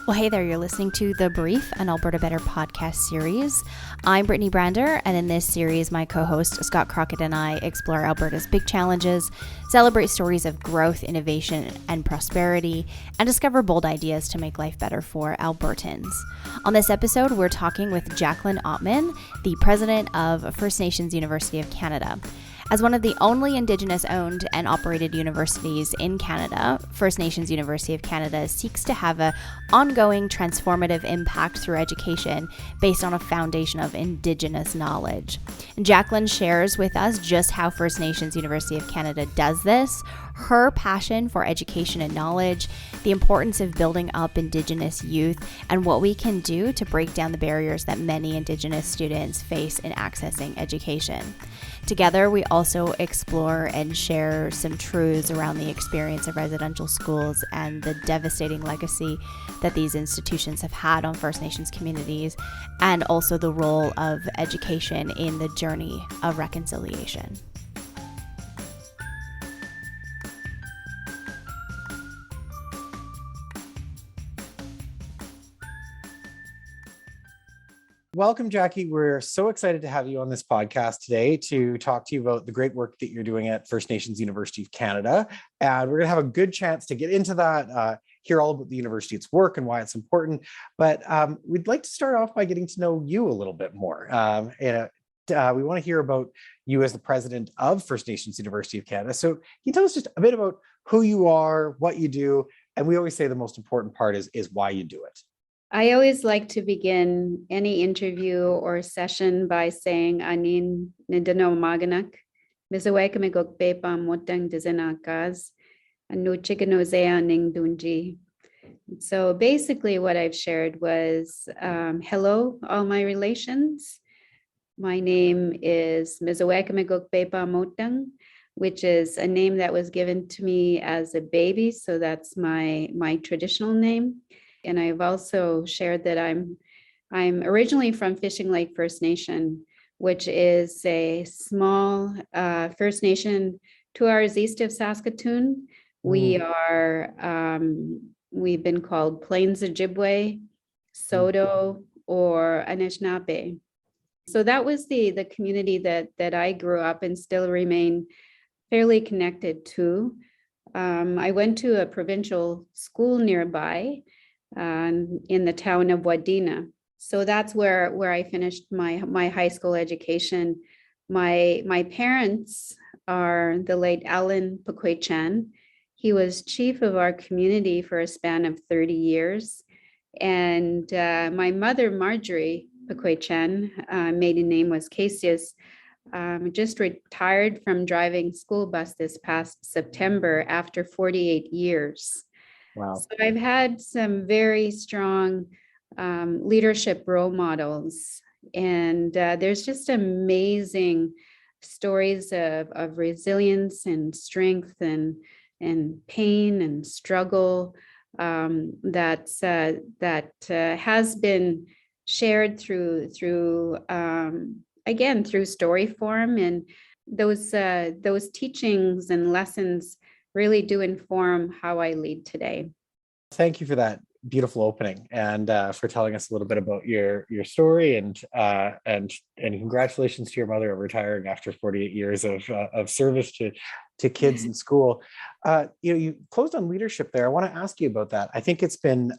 Well, hey there, you're listening to The Brief, an Alberta Better podcast series. I'm Brittany Brander, and in this series, my co-host Scott Crockett and I explore Alberta's big challenges, celebrate stories of growth, innovation, and prosperity, and discover bold ideas to make life better for Albertans. On this episode, we're talking with Jacqueline Ottmann, the president of First Nations University of Canada. As one of the only Indigenous-owned and operated universities in Canada, First Nations University of Canada seeks to have an ongoing transformative impact through education based on a foundation of Indigenous knowledge. And Jacqueline shares with us just how First Nations University of Canada does this, her passion for education and knowledge, the importance of building up Indigenous youth, and what we can do to break down the barriers that many Indigenous students face in accessing education. Together, we also explore and share some truths around the experience of residential schools and the devastating legacy that these institutions have had on First Nations communities, and also the role of education in the journey of reconciliation. Welcome, Jackie. We're so excited to have you on this podcast today to talk to you about the great work that you're doing at First Nations University of Canada. And we're going to have a good chance to get into that, hear all about the university, its work, and why it's important. But we'd like to start off by getting to know you a little bit more. We want to hear about you as the president of First Nations University of Canada. So can you tell us just a bit about who you are, what you do? And we always say the most important part is why you do it. I always like to begin any interview or session by saying Anin Nidano Maganak, Mizawekamigo Bepa Motang Dizinakas, and no Chiganozea Ning Dunji. So basically, what I've shared was hello, all my relations. My name is Mizawekamigo Bepa Motang, which is a name that was given to me as a baby. So that's my traditional name. And I've also shared that I'm originally from Fishing Lake First Nation, which is a small First Nation 2 hours east of Saskatoon. We've been called Plains Ojibwe, Saulteaux, or Anishinaabe. So that was the community that I grew up and still remain fairly connected to. I went to a provincial school nearby, in the town of Wadena. So that's where I finished my high school education. My parents are the late Alan Pakway-Chan. He was chief of our community for a span of 30 years. And my mother, Marjorie Pakway-Chan, maiden name was Casius, just retired from driving school bus this past September after 48 years. Wow. So I've had some very strong leadership role models, and there's just amazing stories of resilience and strength and pain and struggle that has been shared through again through story form, and those teachings and lessons really do inform how I lead today. Thank you for that beautiful opening and for telling us a little bit about your story and congratulations to your mother of retiring after 48 years of service to kids in school. You closed on leadership there. I want to ask you about that. I think it's been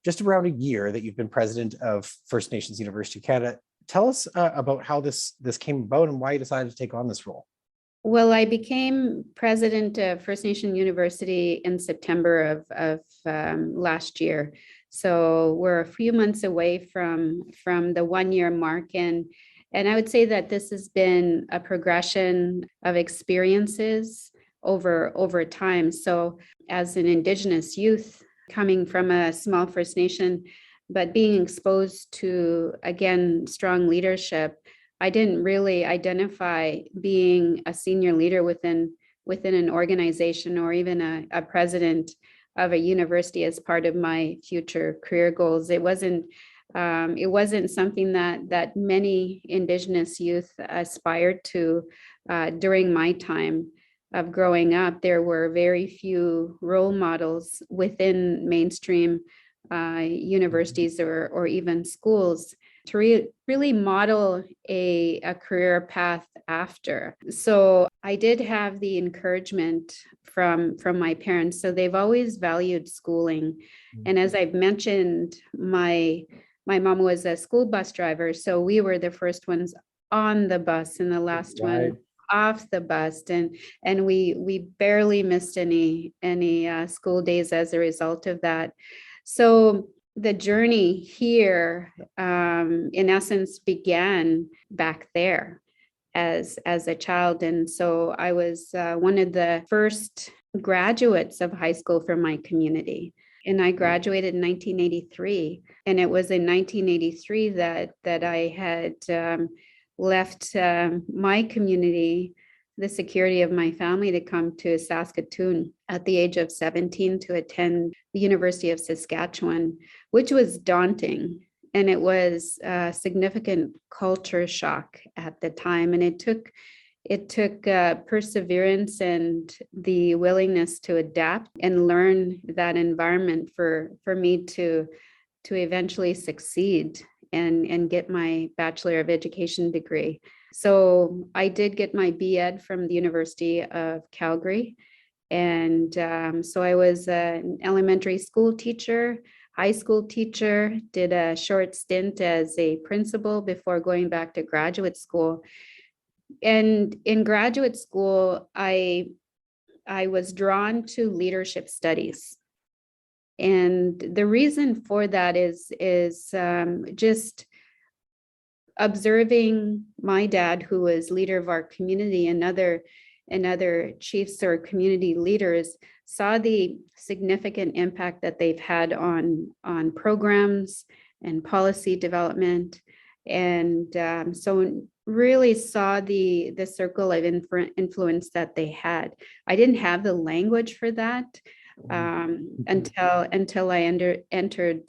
just around a year that you've been president of First Nations University of Canada. Tell us about how this came about and why you decided to take on this role. Well, I became president of First Nation University in September of last year. So we're a few months away from the 1 year mark. And I would say that this has been a progression of experiences over time. So as an Indigenous youth coming from a small First Nation, but being exposed to, again, strong leadership, I didn't really identify being a senior leader within an organization or even a president of a university as part of my future career goals. It wasn't something that many Indigenous youth aspired to during my time of growing up. There were very few role models within mainstream universities or even schools to really model a career path after. So I did have the encouragement from my parents. So they've always valued schooling. And as I've mentioned, my mom was a school bus driver. So we were the first ones on the bus and the last one off the bus. And we barely missed any school days as a result of that. So the journey here, in essence, began back there as a child. And so I was one of the first graduates of high school from my community. And I graduated in 1983. And it was in 1983 that I had left my community, the security of my family, to come to Saskatoon at the age of 17 to attend the University of Saskatchewan, which was daunting. And it was a significant culture shock at the time. And it took perseverance and the willingness to adapt and learn that environment for me to eventually succeed and get my Bachelor of Education degree. So I did get my B.Ed from the University of Calgary. And so I was an elementary school teacher, high school teacher, did a short stint as a principal before going back to graduate school. And in graduate school, I was drawn to leadership studies. And the reason for that is just observing my dad, who was leader of our community, and other chiefs or community leaders, saw the significant impact that they've had on programs and policy development. And so really saw the circle of influence that they had. I didn't have the language for that until I entered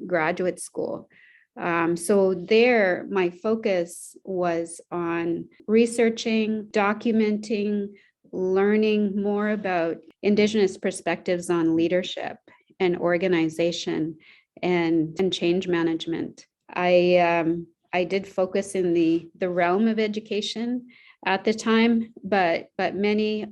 graduate school. So there, my focus was on researching, documenting, learning more about Indigenous perspectives on leadership and organization and change management. I did focus in the realm of education at the time, but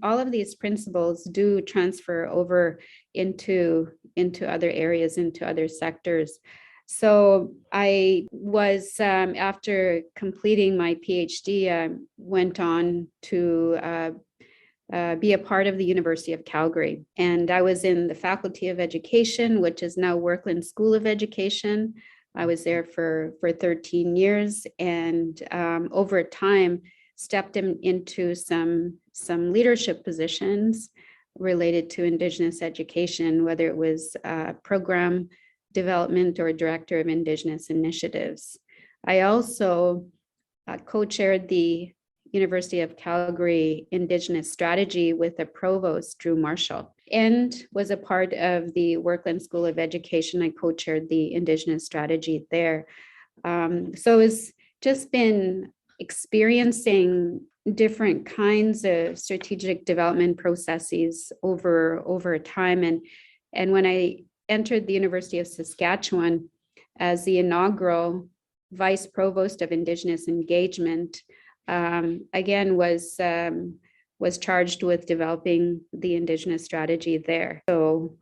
all of these principles do transfer over into other areas, into other sectors. So I was, after completing my PhD, I went on to be a part of the University of Calgary. And I was in the Faculty of Education, which is now Workland School of Education. I was there for 13 years, and over time stepped into some leadership positions related to Indigenous education, whether it was program development or director of Indigenous initiatives. I also co-chaired the University of Calgary Indigenous strategy with the provost, Drew Marshall, and was a part of the Workland School of Education. I co-chaired the Indigenous strategy there. So it's just been experiencing different kinds of strategic development processes over time. And when I entered the University of Saskatchewan as the inaugural Vice Provost of Indigenous Engagement, again was charged with developing the Indigenous strategy there. So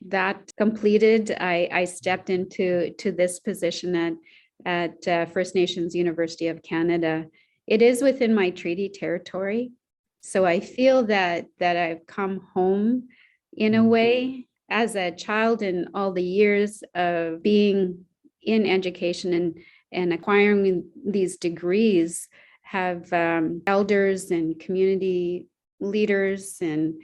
that completed, I stepped into this position at First Nations University of Canada. It is within my treaty territory, so I feel that I've come home in a way. As a child, and all the years of being in education and acquiring these degrees, have elders and community leaders and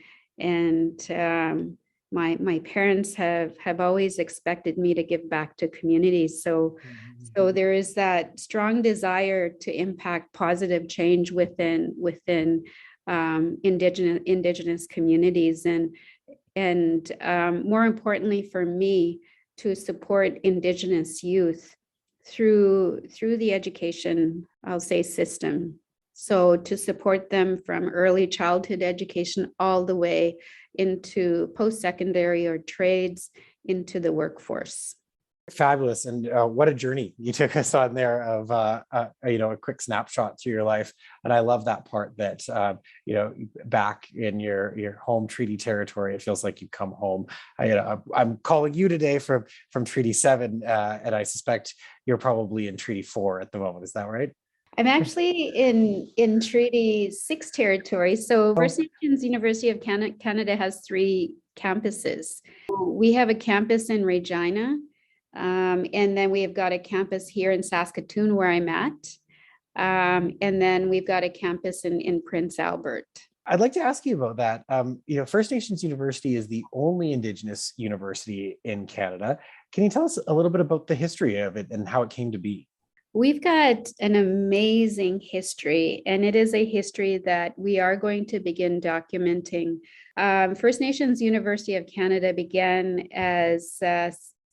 my parents have always expected me to give back to communities. So there is that strong desire to impact positive change within Indigenous communities, and more importantly for me, to support Indigenous youth through the education, I'll say, system. So to support them from early childhood education all the way into post-secondary or trades, into the workforce. Fabulous. And what a journey you took us on there of, a quick snapshot through your life. And I love that part that, back in your home treaty territory, it feels like you come home. I'm calling you today from Treaty 7, and I suspect you're probably in Treaty 4 at the moment. Is that right? I'm actually in Treaty 6 territory. So First Nations University of Canada has 3 campuses. We have a campus in Regina, and then we've got a campus here in Saskatoon where I'm at. And then we've got a campus in Prince Albert. I'd like to ask you about that. First Nations University is the only Indigenous university in Canada. Can you tell us a little bit about the history of it and how it came to be? We've got an amazing history, and it is a history that we are going to begin documenting. First Nations University of Canada began as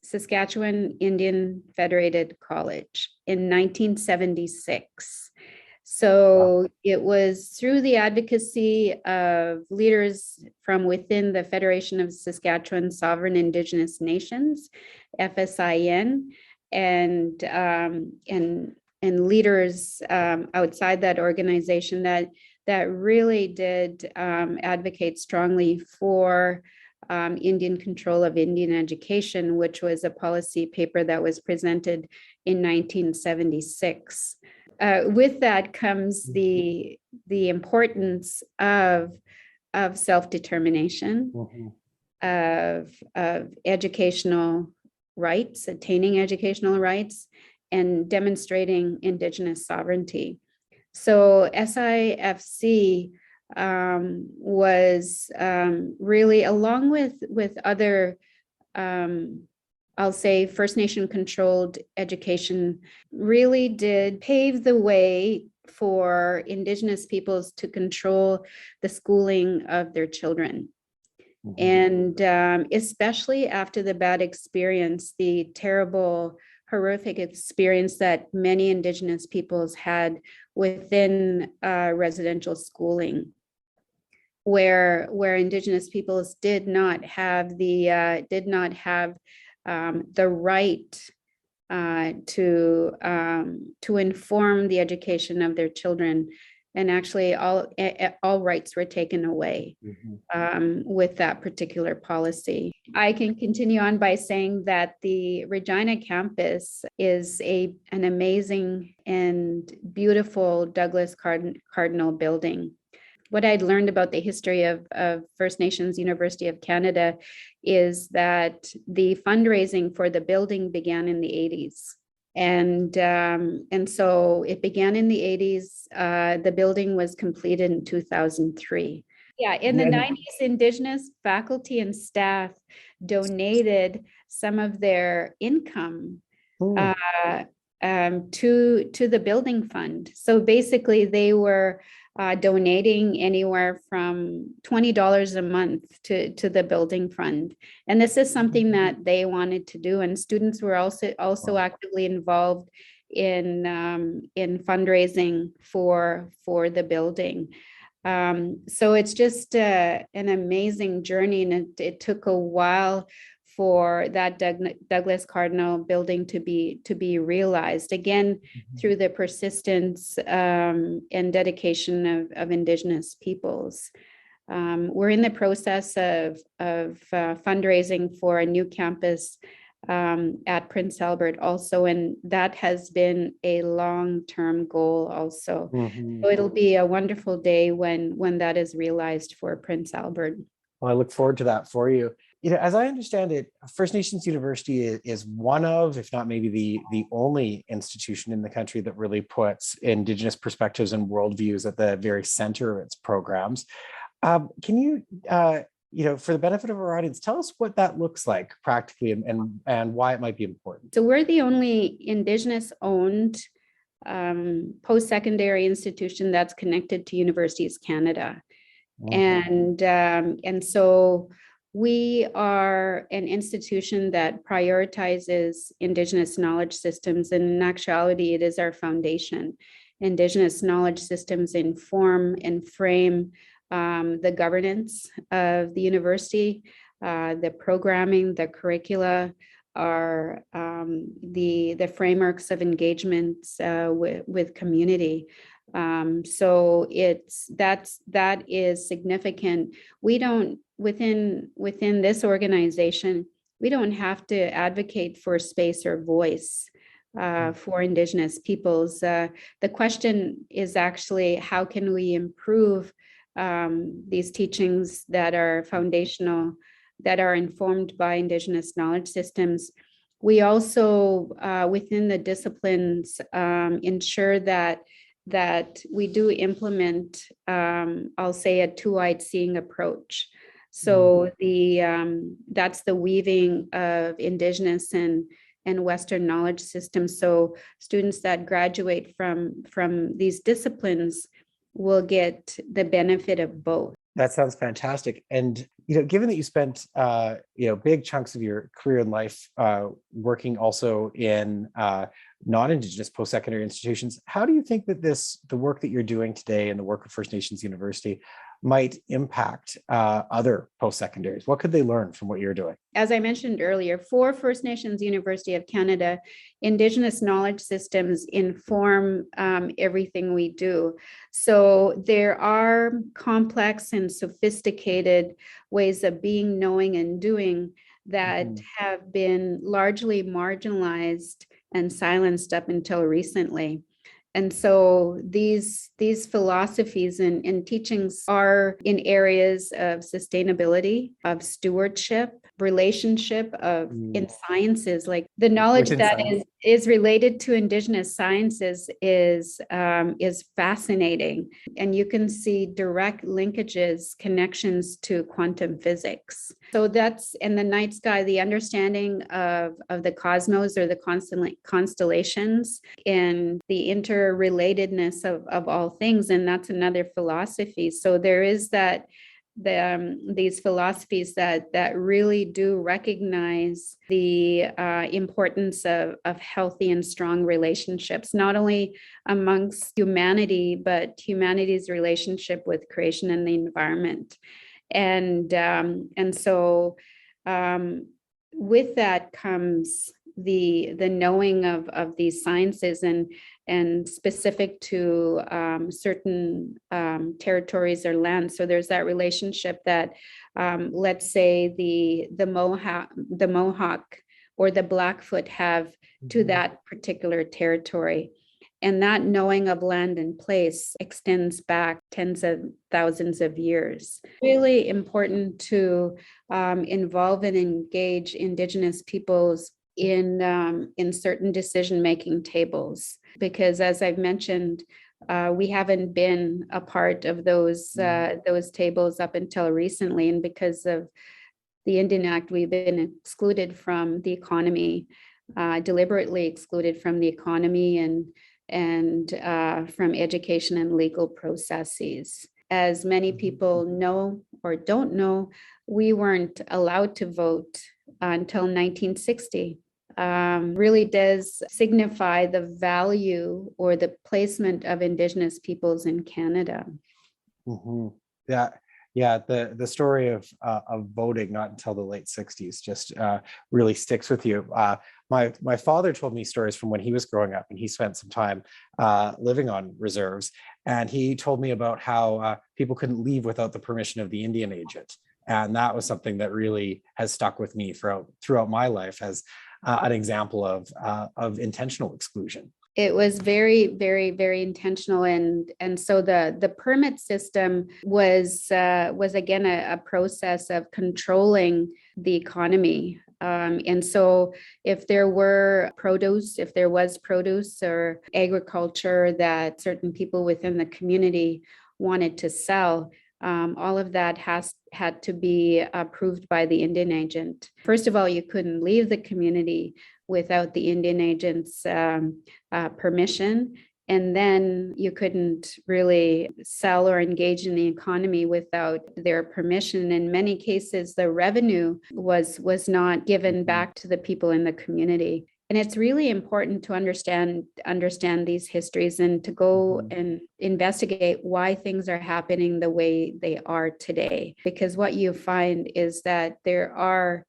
Saskatchewan Indian Federated College in 1976. So it was through the advocacy of leaders from within the Federation of Saskatchewan Sovereign Indigenous Nations, FSIN, and leaders outside that organization that really did advocate strongly for Indian control of Indian education, which was a policy paper that was presented in 1976. With that comes the importance of self-determination, of educational rights, attaining educational rights, and demonstrating Indigenous sovereignty. So SIFC was really, along with other, I'll say, First Nation controlled education, really did pave the way for Indigenous peoples to control the schooling of their children. And especially after the bad experience, the terrible, horrific experience that many Indigenous peoples had within residential schooling, where Indigenous peoples did not have the right to inform the education of their children. And actually all rights were taken away with that particular policy. I can continue on by saying that the Regina campus is an amazing and beautiful Douglas Cardinal building. What I'd learned about the history of First Nations University of Canada is that the fundraising for the building began in the 80s. And so it began in the 80s. The building was completed in 2003. Yeah, in the 90s, Indigenous faculty and staff donated some of their income to the building fund. So basically, they were donating anywhere from $20 a month to the building fund. And this is something that they wanted to do. And students were also actively involved in fundraising for the building. So it's just an amazing journey. And it took a while for that Douglas Cardinal building to be realized, again, through the persistence and dedication of Indigenous peoples. We're in the process of fundraising for a new campus at Prince Albert also, and that has been a long-term goal also. So it'll be a wonderful day when that is realized for Prince Albert. Well, I look forward to that for you. As I understand it, First Nations University is one of, if not maybe the only institution in the country that really puts Indigenous perspectives and worldviews at the very center of its programs. Can you, for the benefit of our audience, tell us what that looks like practically and why it might be important? So we're the only Indigenous-owned post-secondary institution that's connected to Universities Canada. And so we are an institution that prioritizes Indigenous knowledge systems, and in actuality, it is our foundation. Indigenous knowledge systems inform and frame the governance of the university, the programming, the curricula, the frameworks of engagements with community. So that is significant. We don't within this organization, we don't have to advocate for space or voice for Indigenous peoples. The question is actually, how can we improve these teachings that are foundational, that are informed by Indigenous knowledge systems? We also, within the disciplines, ensure that we do implement, I'll say, a two-eyed seeing approach. So that's the weaving of Indigenous and Western knowledge systems. So students that graduate from these disciplines will get the benefit of both. That sounds fantastic. And, given that you spent, big chunks of your career and life working also in non-Indigenous post-secondary institutions, how do you think that the work that you're doing today and the work of First Nations University might impact other post-secondaries? What could they learn from what you're doing? As I mentioned earlier, for First Nations University of Canada, Indigenous knowledge systems inform everything we do. So there are complex and sophisticated ways of being, knowing, and doing that have been largely marginalized and silenced up until recently. And so these philosophies and teachings are in areas of sustainability, of stewardship, relationship, of in sciences. Like the knowledge that is related to Indigenous sciences is fascinating, and you can see direct linkages, connections to quantum physics. So that's in the night sky, the understanding of the cosmos or the constellations and the interrelatedness of all things. And that's another philosophy. So there is that these philosophies that really do recognize the importance of healthy and strong relationships, not only amongst humanity, but humanity's relationship with creation and the environment. And so with that comes the knowing of these sciences and specific to certain territories or lands. So there's that relationship that let's say the Mohawk or the Blackfoot have to that particular territory. And that knowing of land and place extends back tens of thousands of years. Really important to involve and engage Indigenous peoples in certain decision-making tables, because as I've mentioned, we haven't been a part of those tables up until recently, and because of the Indian Act, we've been excluded from the economy, deliberately excluded from the economy and from education and legal processes. As many people know or don't know, we weren't allowed to vote until 1960. Really does signify the value or the placement of Indigenous peoples in Canada. Yeah, the story of voting not until the late 60s just really sticks with you. My father told me stories from when he was growing up, and he spent some time living on reserves. And he told me about how people couldn't leave without the permission of the Indian agent. And that was something that really has stuck with me throughout my life as an example of intentional exclusion. It was very, very, very intentional, and so the permit system was again a process of controlling the economy. And so if there was produce or agriculture that certain people within the community wanted to sell, all of that had to be approved by the Indian agent. First of all, you couldn't leave the community without the Indian agent's permission. And then you couldn't really sell or engage in the economy without their permission. In many cases, the revenue was not given back to the people in the community. And it's really important to understand these histories and to go and investigate why things are happening the way they are today. Because what you find is that there are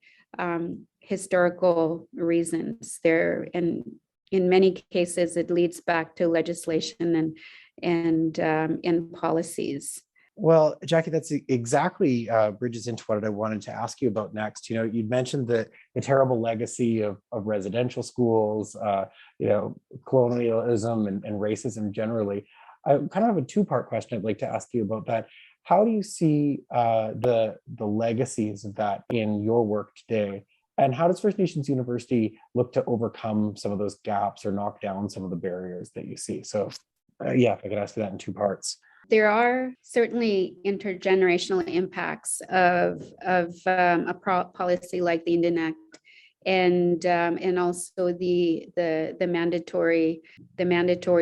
historical reasons. There, and in many cases, it leads back to legislation and policies. Well, Jackie, that's exactly bridges into what I wanted to ask you about next. You'd mentioned the terrible legacy of residential schools, colonialism and racism generally. I kind of have a two-part question I'd like to ask you about that. How do you see the legacies of that in your work today? And how does First Nations University look to overcome some of those gaps or knock down some of the barriers that you see? So if I could ask you that in two parts. There are certainly intergenerational impacts of a policy like the Indian Act, and also the mandatory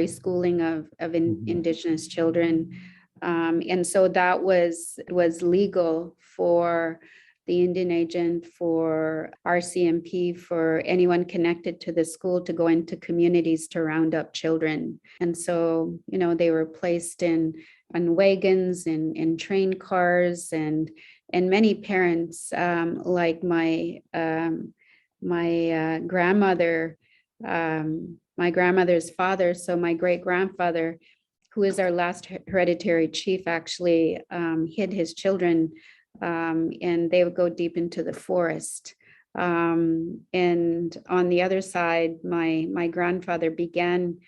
schooling of Indigenous children, and so that was legal for the Indian agent, for RCMP, for anyone connected to the school to go into communities to round up children. And so, they were placed on wagons and in train cars, and many parents, like my grandmother, my grandmother's father, so my great grandfather, who is our last hereditary chief, actually hid his children. And they would go deep into the forest. And on the other side, my grandfather began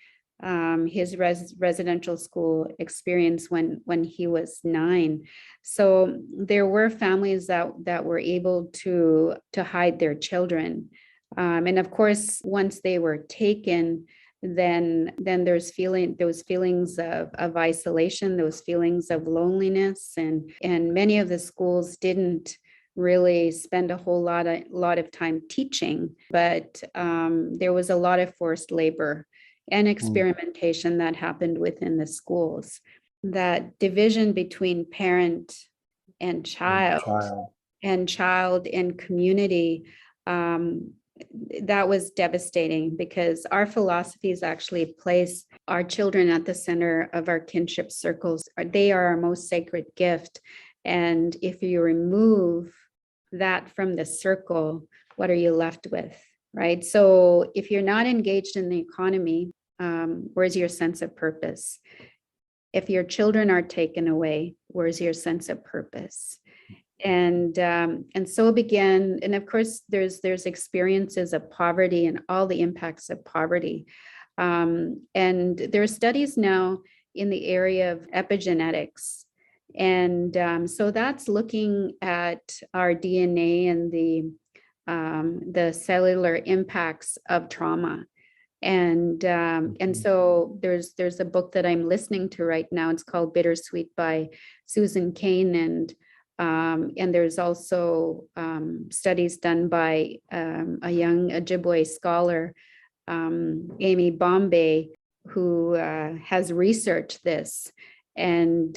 his residential school experience when he was 9. So there were families that were able to hide their children. And of course, once they were taken, then there's those feelings of isolation, those feelings of loneliness, and many of the schools didn't really spend a whole lot of time teaching, but there was a lot of forced labor and experimentation that happened within the schools. That division between parent and child and community, that was devastating, because our philosophies actually place our children at the center of our kinship circles. They are our most sacred gift. And if you remove that from the circle, what are you left with, right? So if you're not engaged in the economy, where's your sense of purpose? If your children are taken away, where's your sense of purpose? And so it began. And of course, there's experiences of poverty and all the impacts of poverty. And there are studies now in the area of epigenetics. And so that's looking at our DNA and the cellular impacts of trauma. And so there's a book that I'm listening to right now. It's called Bittersweet by Susan Cain, and there's also studies done by a young Ojibwe scholar, Amy Bombay, who has researched this, and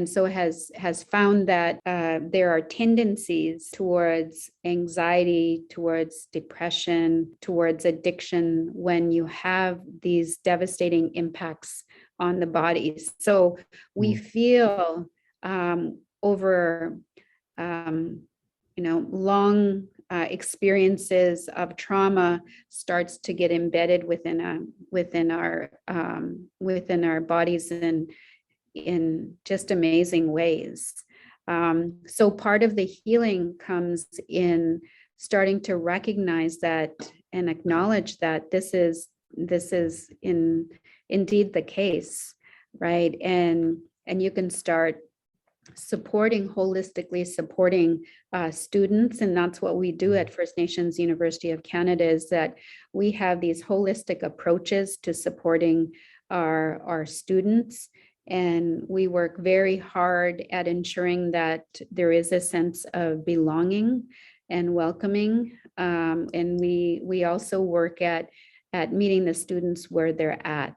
so has found that there are tendencies towards anxiety, towards depression, towards addiction when you have these devastating impacts on the bodies. So we feel over long experiences of trauma starts to get embedded within our bodies in just amazing ways. So part of the healing comes in starting to recognize that and acknowledge that this is indeed the case, right? And you can start holistically supporting students. And that's what we do at First Nations University of Canada, is that we have these holistic approaches to supporting our students. And we work very hard at ensuring that there is a sense of belonging and welcoming. And we also work at meeting the students where they're at.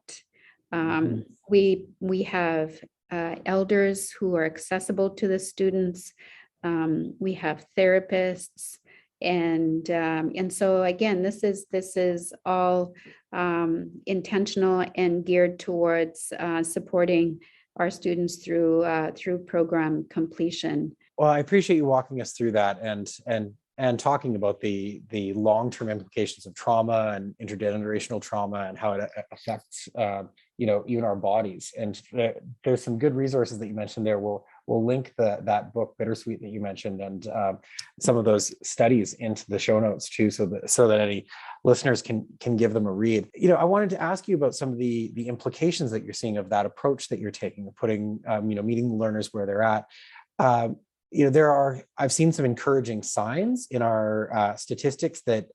We have elders who are accessible to the students. We have therapists, and so again, this is all intentional and geared towards supporting our students through program completion. Well, I appreciate you walking us through that, and and talking about the long-term implications of trauma and intergenerational trauma and how it affects even our bodies. And there's some good resources that you mentioned there. We'll link that book Bittersweet that you mentioned and some of those studies into the show notes too, so that any listeners can give them a read. I wanted to ask you about some of the implications that you're seeing of that approach that you're taking, of putting meeting learners where they're at. I've seen some encouraging signs in our statistics that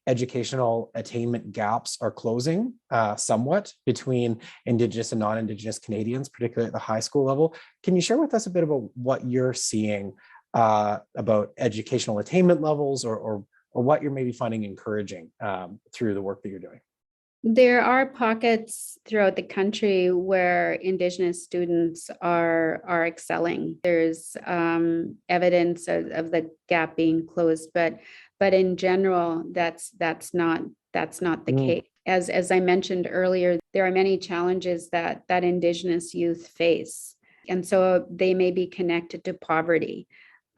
educational attainment gaps are closing somewhat between Indigenous and non-Indigenous Canadians, particularly at the high school level. Can you share with us a bit about what you're seeing about educational attainment levels or what you're maybe finding encouraging through the work that you're doing? There are pockets throughout the country where Indigenous students are excelling. There's evidence of the gap being closed, but in general, that's not the case. As I mentioned earlier, there are many challenges that Indigenous youth face, and so they may be connected to poverty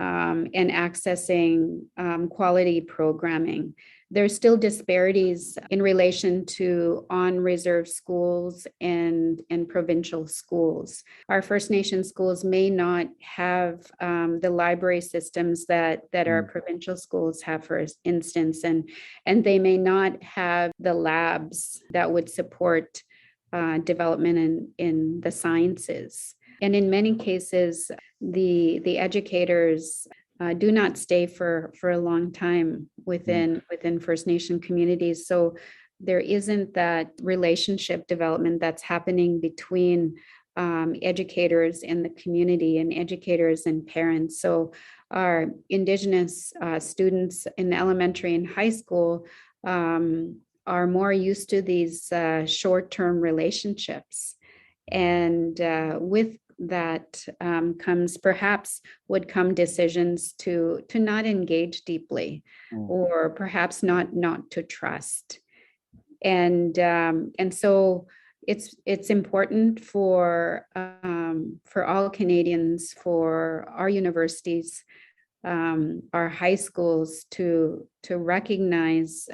and accessing quality programming. There's still disparities in relation to on-reserve schools and provincial schools. Our First Nation schools may not have the library systems that our provincial schools have, for instance, and they may not have the labs that would support development in the sciences. And in many cases, the educators do not stay for a long time within First Nation communities. So there isn't that relationship development that's happening between educators in the community and educators and parents. So our Indigenous students in elementary and high school are more used to these short-term relationships. And with that would come decisions to not engage deeply, or perhaps not to trust. And so it's important for all Canadians, for our universities, our high schools to recognize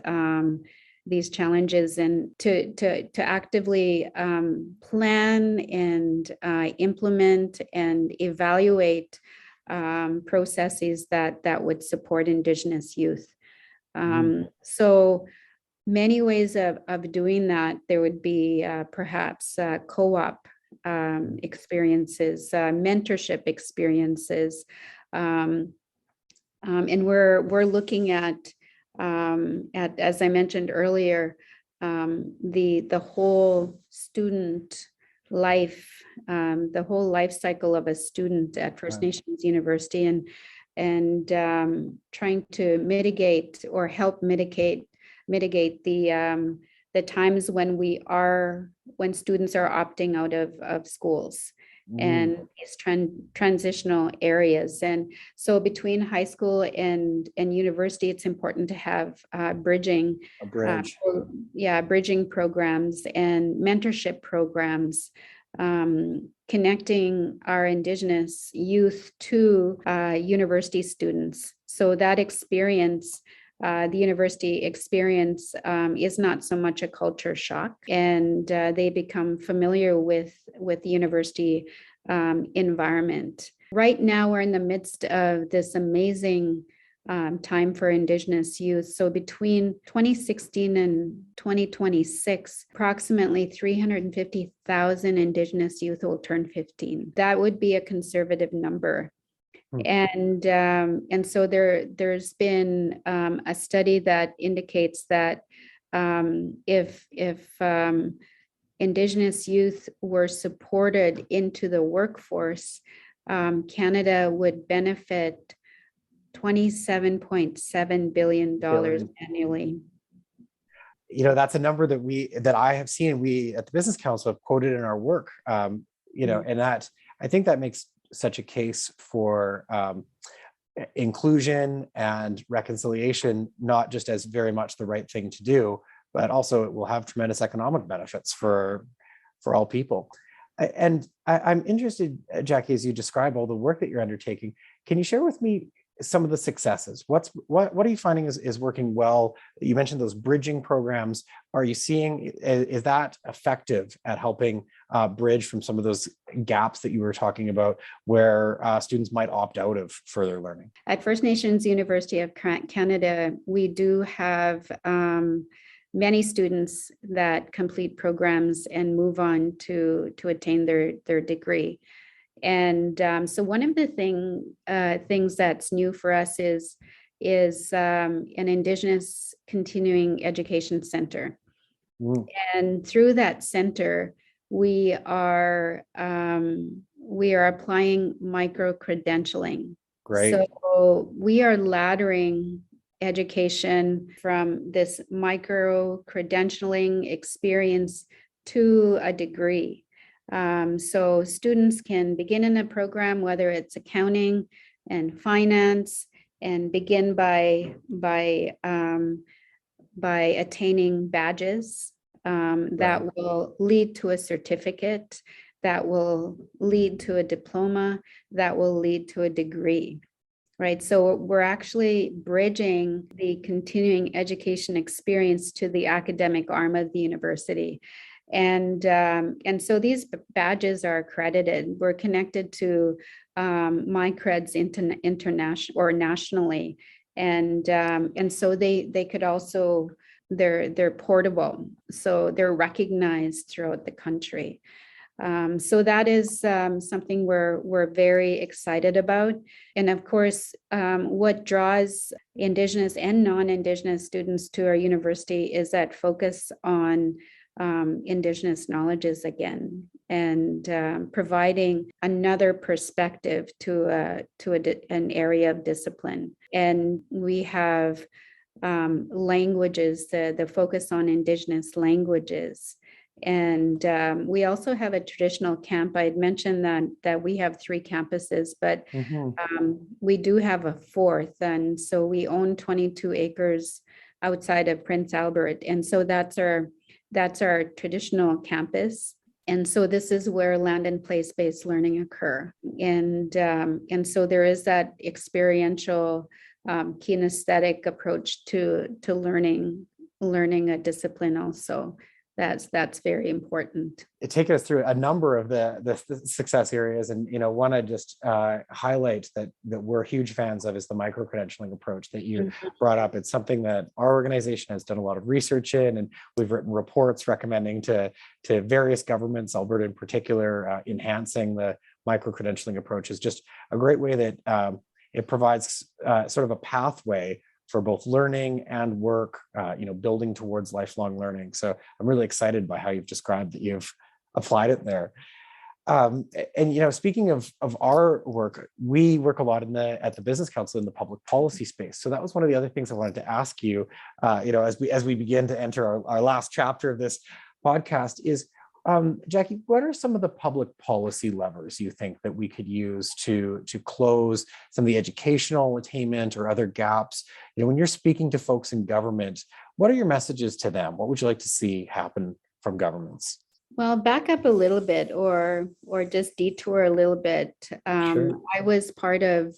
these challenges and to actively plan and implement and evaluate processes that would support Indigenous youth. So many ways of doing that. There would be perhaps co-op experiences, mentorship experiences, and we're looking at, as I mentioned earlier, the whole student life, the whole life cycle of a student at First Nations University, and trying to mitigate or help mitigate the times when students are opting out of schools and these transitional areas. And so between high school and university, it's important to have bridging programs and mentorship programs, connecting our Indigenous youth to university students. So that experience, the university experience, is not so much a culture shock, and they become familiar with the university environment. Right now, we're in the midst of this amazing time for Indigenous youth. So between 2016 and 2026, approximately 350,000 Indigenous youth will turn 15. That would be a conservative number. And so there's been a study that indicates that if Indigenous youth were supported into the workforce, Canada would benefit $27.7 billion annually. That's a number that I have seen, we at the Business Council have quoted in our work, and that I think that makes such a case for inclusion and reconciliation, not just as very much the right thing to do, but also it will have tremendous economic benefits for all people. And I'm interested, Jackie, as you describe all the work that you're undertaking, can you share with me some of the successes. What are you finding is working well? You mentioned those bridging programs. Are you seeing, is that effective at helping bridge from some of those gaps that you were talking about where students might opt out of further learning? At First Nations University of Canada, we do have many students that complete programs and move on to attain their degree. And so one of the things that's new for us is an Indigenous Continuing Education Center. And through that center, we are applying micro-credentialing. Great. So we are laddering education from this micro-credentialing experience to a degree. So students can begin in a program, whether it's accounting and finance, and begin by attaining badges that will lead to a certificate, that will lead to a diploma, that will lead to a degree. Right. So we're actually bridging the continuing education experience to the academic arm of the university. And so these badges are accredited. We're connected to MyCreds international or nationally. And so they could also, they're portable. So they're recognized throughout the country. So that is something we're very excited about. And of course, what draws Indigenous and non-Indigenous students to our university is that focus on Indigenous knowledges again, and providing another perspective to an area of discipline. And we have languages, the focus on Indigenous languages. And we also have a traditional camp. I'd mentioned that we have 3 campuses, but we do have a 4th. And so we own 22 acres outside of Prince Albert. And so that's our traditional campus. And so this is where land and place-based learning occur. And so there is that experiential kinesthetic approach to learning a discipline also. That's very important. Take us through a number of the success areas, and one I just highlight that we're huge fans of is the micro-credentialing approach that you brought up. It's something that our organization has done a lot of research in, and we've written reports recommending to various governments, Alberta in particular, enhancing the micro-credentialing approach is just a great way that it provides sort of a pathway for both learning and work, building towards lifelong learning. So I'm really excited by how you've described that you've applied it there. And speaking of our work, we work a lot at the Business Council in the public policy space. So that was one of the other things I wanted to ask you, as we begin to enter our last chapter of this podcast is, Jackie, what are some of the public policy levers you think that we could use to close some of the educational attainment or other gaps? When you're speaking to folks in government, what are your messages to them? What would you like to see happen from governments? Well, back up a little bit or just detour a little bit. Sure. I was part of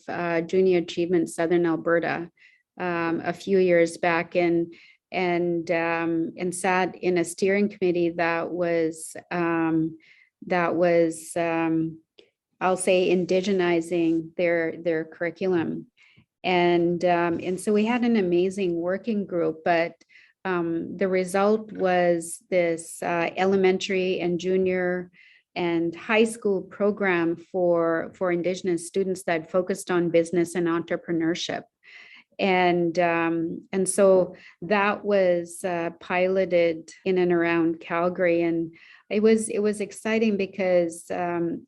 Junior Achievement Southern Alberta a few years back, and sat in a steering committee that was I'll say indigenizing their curriculum, and so we had an amazing working group, but the result was this elementary and junior and high school program for Indigenous students that focused on business and entrepreneurship. And so that was piloted in and around Calgary, and it was exciting because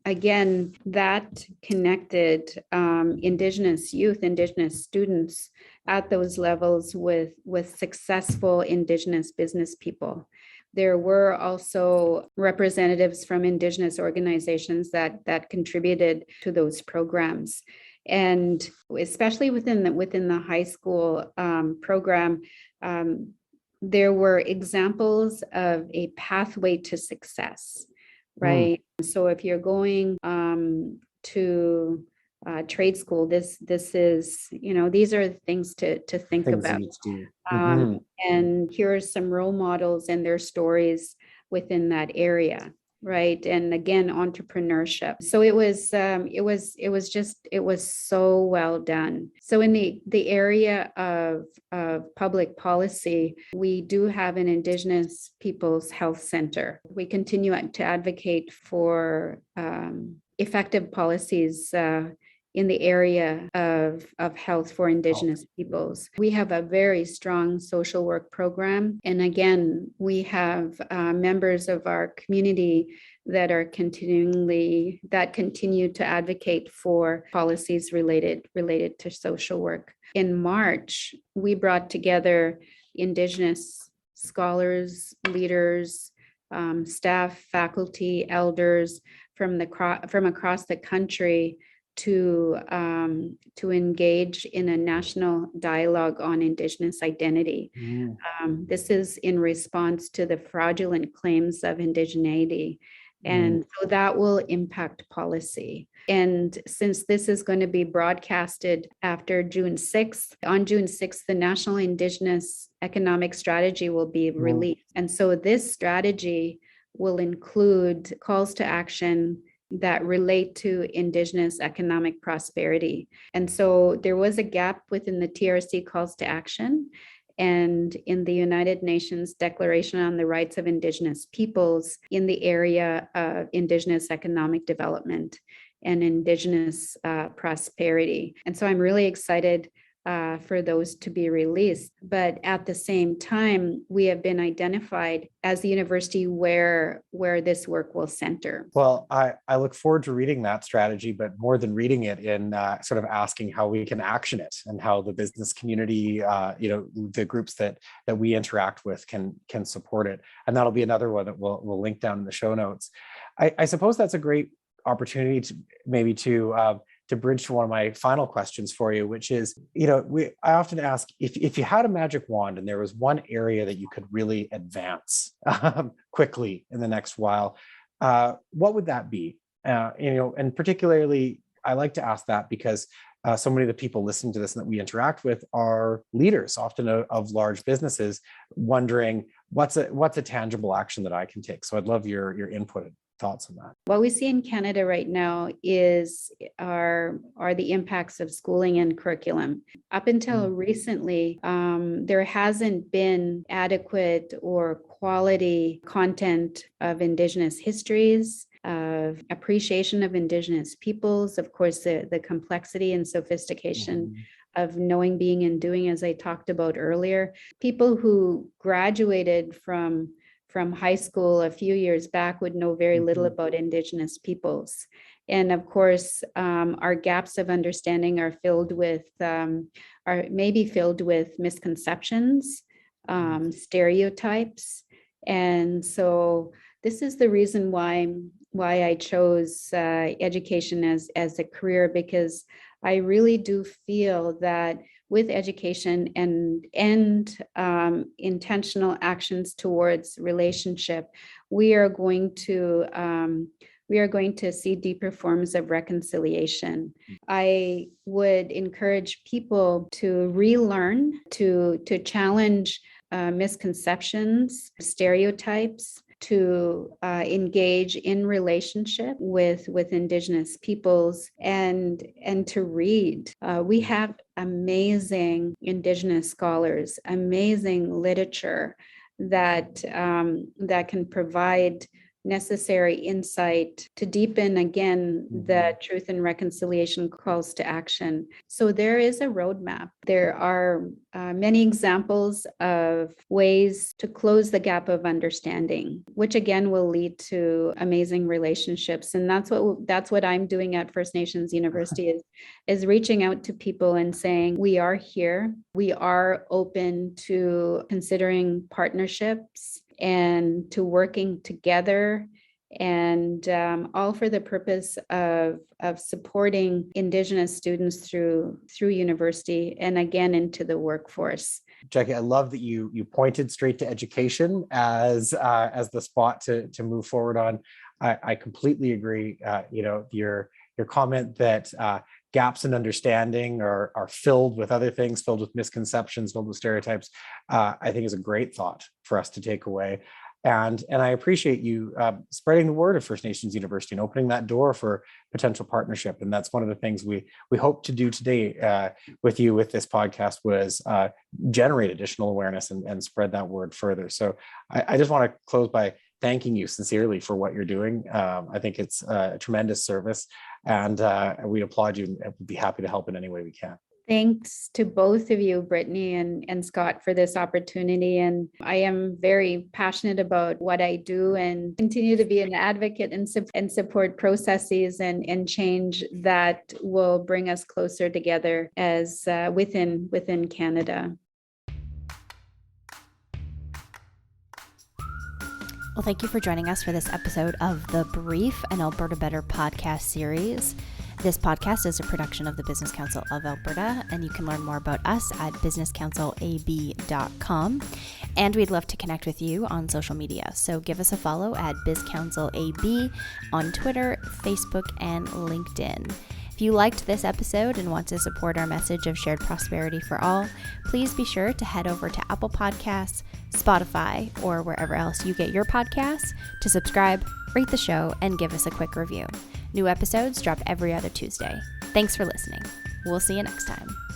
again, that connected Indigenous youth, Indigenous students at those levels with successful Indigenous business people. There were also representatives from Indigenous organizations that contributed to those programs. And especially within the high school program, there were examples of a pathway to success, right? So if you're going to trade school. This is, these are things to think Things that about. you do. And here are some role models and their stories within that area, right? And again, entrepreneurship. So it was so well done. So in the area of public policy, we do have an Indigenous Peoples Health Center. We continue to advocate for effective policies in the area of health for Indigenous peoples. We have a very strong social work program. And again, we have members of our community that continue to advocate for policies related to social work. In March, we brought together Indigenous scholars, leaders, staff, faculty, elders from across the country to engage in a national dialogue on Indigenous identity. This is in response to the fraudulent claims of indigeneity. And so that will impact policy. And since this is going to be broadcasted after June 6th, on June 6th, the National Indigenous Economic Strategy will be released. And so this strategy will include calls to action that relate to Indigenous economic prosperity. And so there was a gap within the TRC calls to action and in the United Nations Declaration on the Rights of Indigenous Peoples in the area of Indigenous economic development and Indigenous prosperity. And so I'm really excited for those to be released. But at the same time, we have been identified as the university where this work will center. Well, I look forward to reading that strategy, but more than reading it, in sort of asking how we can action it and how the business community, the groups that we interact with can support it. And that'll be another one that we'll link down in the show notes. I suppose that's a great opportunity to bridge to one of my final questions for you, which is, I often ask if you had a magic wand and there was one area that you could really advance quickly in the next while, what would that be? And particularly, I like to ask that because so many of the people listening to this and that we interact with are leaders, often of large businesses, wondering what's a tangible action that I can take. So I'd love your input and thoughts on that. What we see in Canada right now are the impacts of schooling and curriculum. Up until recently, there hasn't been adequate or quality content of Indigenous histories, of appreciation of Indigenous peoples, of course, the complexity and sophistication of knowing, being, and doing, as I talked about earlier. People who graduated from high school a few years back would know very little about Indigenous peoples. And of course, our gaps of understanding are maybe filled with misconceptions, stereotypes. And so this is the reason why I chose education as a career, because I really do feel that with education and intentional actions towards relationship, we are going to see deeper forms of reconciliation. I would encourage people to relearn, to challenge misconceptions, stereotypes, to engage in relationship with Indigenous peoples and to read. We have amazing Indigenous scholars, amazing literature that can provide necessary insight to deepen, again, the truth and reconciliation calls to action. So there is a roadmap. There are many examples of ways to close the gap of understanding, which again will lead to amazing relationships. And that's what I'm doing at First Nations University is reaching out to people and saying, we are here. We are open to considering partnerships and to working together, and all for the purpose of supporting Indigenous students through university and again into the workforce. Jackie, I love that you pointed straight to education as the spot to move forward on. I completely agree. Your comment that gaps in understanding are filled with other things, filled with misconceptions, filled with stereotypes, I think is a great thought for us to take away. And I appreciate you spreading the word of First Nations University and opening that door for potential partnership. And that's one of the things we hope to do today with you with this podcast was generate additional awareness and spread that word further. So I just want to close by thanking you sincerely for what you're doing. I think it's a tremendous service, and we applaud you and would be happy to help in any way we can. Thanks to both of you, Brittany and Scott, for this opportunity. And I am very passionate about what I do and continue to be an advocate and support processes and change that will bring us closer together as within Canada. Well, thank you for joining us for this episode of the Brief, an Alberta Better podcast series. This podcast is a production of the Business Council of Alberta, and you can learn more about us at businesscouncilab.com. And we'd love to connect with you on social media. So give us a follow at BizCouncilAB on Twitter, Facebook, and LinkedIn. If you liked this episode and want to support our message of shared prosperity for all, please be sure to head over to Apple Podcasts, Spotify, or wherever else you get your podcasts to subscribe, rate the show, and give us a quick review. New episodes drop every other Tuesday. Thanks for listening. We'll see you next time.